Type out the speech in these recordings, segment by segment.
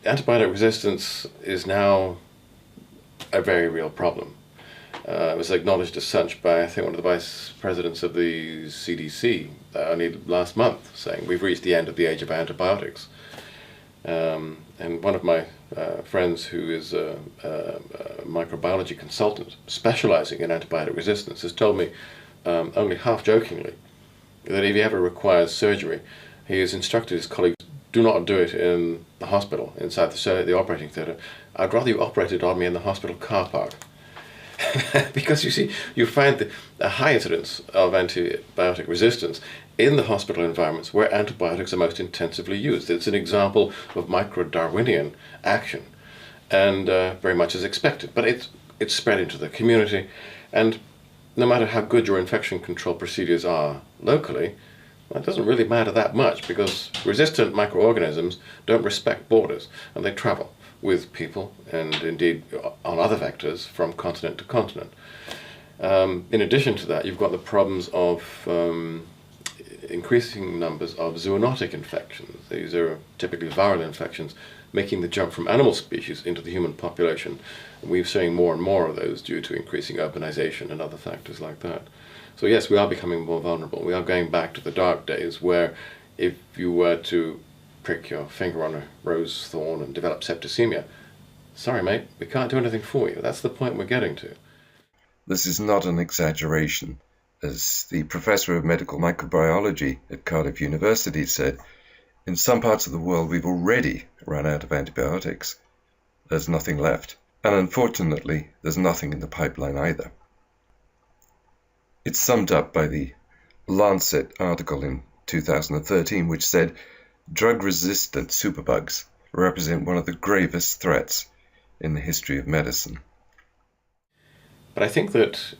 Antibiotic resistance is now a very real problem. It was acknowledged as such by, I think, one of the vice presidents of the CDC only last month, saying we've reached the end of the age of antibiotics. And one of my friends, who is a microbiology consultant specializing in antibiotic resistance, has told me, only half jokingly, that if he ever requires surgery, he has instructed his colleagues, do not do it in the hospital, inside the operating theatre. I'd rather you operated on me in the hospital car park. Because you see, you find a high incidence of antibiotic resistance in the hospital environments where antibiotics are most intensively used. It's an example of micro-Darwinian action, and very much as expected. But it's spread into the community, and no matter how good your infection control procedures are locally, well, it doesn't really matter that much, because resistant microorganisms don't respect borders, and they travel with people and indeed on other vectors from continent to continent. In addition to that, you've got the problems of increasing numbers of zoonotic infections. These are typically viral infections making the jump from animal species into the human population. And we're seeing more and more of those due to increasing urbanization and other factors like that. So yes, we are becoming more vulnerable. We are going back to the dark days where if you were to prick your finger on a rose thorn and develop septicemia, sorry mate, we can't do anything for you. That's the point we're getting to. This is not an exaggeration. As the professor of medical microbiology at Cardiff University said, in some parts of the world we've already run out of antibiotics. There's nothing left. And unfortunately, there's nothing in the pipeline either. It's summed up by the Lancet article in 2013, which said, drug-resistant superbugs represent one of the gravest threats in the history of medicine. But I think that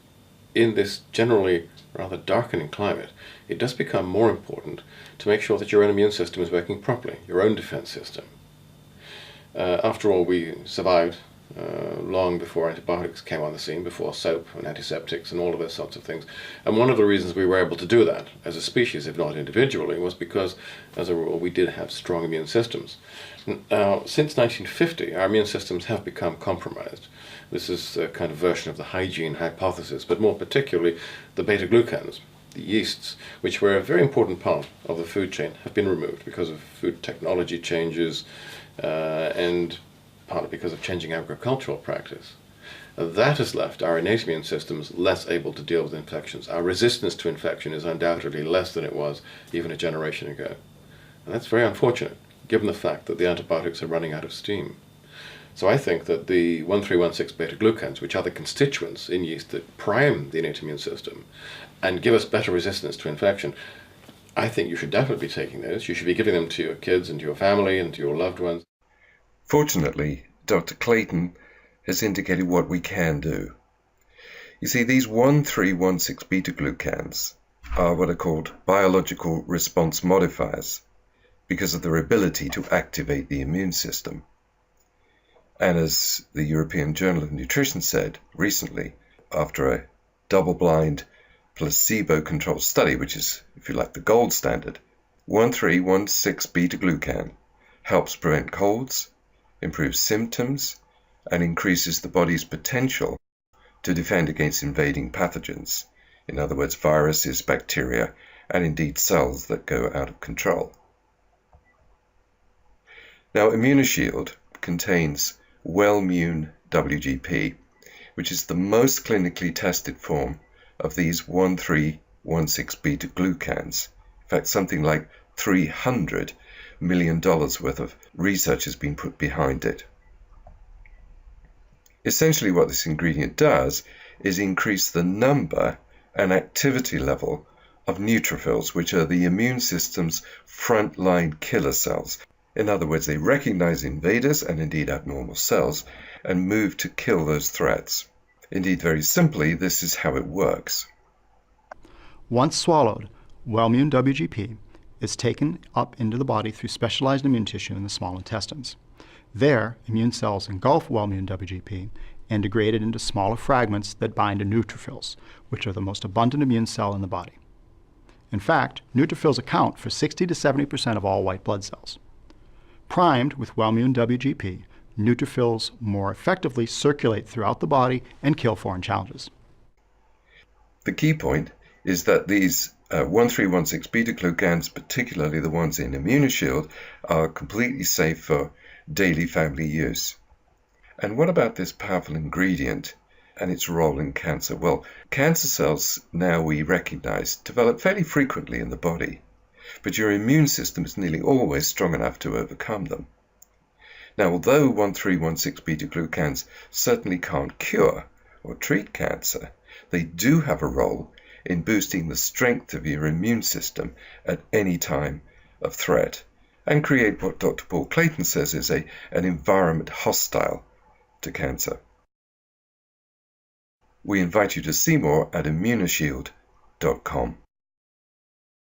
in this generally rather darkening climate, it does become more important to make sure that your own immune system is working properly, your own defense system. After all, we survived long before antibiotics came on the scene, before soap and antiseptics and all of those sorts of things. And one of the reasons we were able to do that as a species, if not individually, was because, as a rule, we did have strong immune systems. Now, since 1950, our immune systems have become compromised. This is a kind of version of the hygiene hypothesis, but more particularly the beta-glucans, the yeasts, which were a very important part of the food chain, have been removed because of food technology changes and partly because of changing agricultural practice. That has left our innate immune systems less able to deal with infections. Our resistance to infection is undoubtedly less than it was even a generation ago. And that's very unfortunate, given the fact that the antibiotics are running out of steam. So I think that the 1316 beta-glucans, which are the constituents in yeast that prime the innate immune system and give us better resistance to infection, I think you should definitely be taking those. You should be giving them to your kids and to your family and to your loved ones. Fortunately, Dr. Clayton has indicated what we can do. You see, these 1316 beta-glucans are what are called biological response modifiers because of their ability to activate the immune system. And as the European Journal of Nutrition said recently, after a double-blind placebo-controlled study, which is, if you like, the gold standard, 1316 beta-glucan helps prevent colds, improves symptoms, and increases the body's potential to defend against invading pathogens, in other words, viruses, bacteria, and indeed cells that go out of control. Now, Immunoshield contains Wellmune WGP, which is the most clinically tested form of these 1316 beta-glucans. In fact, something like $300 million worth of research has been put behind it. Essentially what this ingredient does is increase the number and activity level of neutrophils, which are the immune system's frontline killer cells. In other words, they recognize invaders and indeed abnormal cells and move to kill those threats. Indeed, very simply, this is how it works. Once swallowed, Wellmune WGP is taken up into the body through specialized immune tissue in the small intestines. There, immune cells engulf Wellmune WGP and degrade it into smaller fragments that bind to neutrophils, which are the most abundant immune cell in the body. In fact, neutrophils account for 60 to 70% of all white blood cells. Primed with well-immune WGP, neutrophils more effectively circulate throughout the body and kill foreign challenges. The key point is that these 1316 beta-glucans, particularly the ones in ImmunoShield, are completely safe for daily family use. And what about this powerful ingredient and its role in cancer? Well, cancer cells, now we recognize, develop fairly frequently in the body, but your immune system is nearly always strong enough to overcome them. Now, although 1316 beta-glucans certainly can't cure or treat cancer, they do have a role in boosting the strength of your immune system at any time of threat and create what Dr. Paul Clayton says is an environment hostile to cancer. We invite you to see more at immunoshield.com.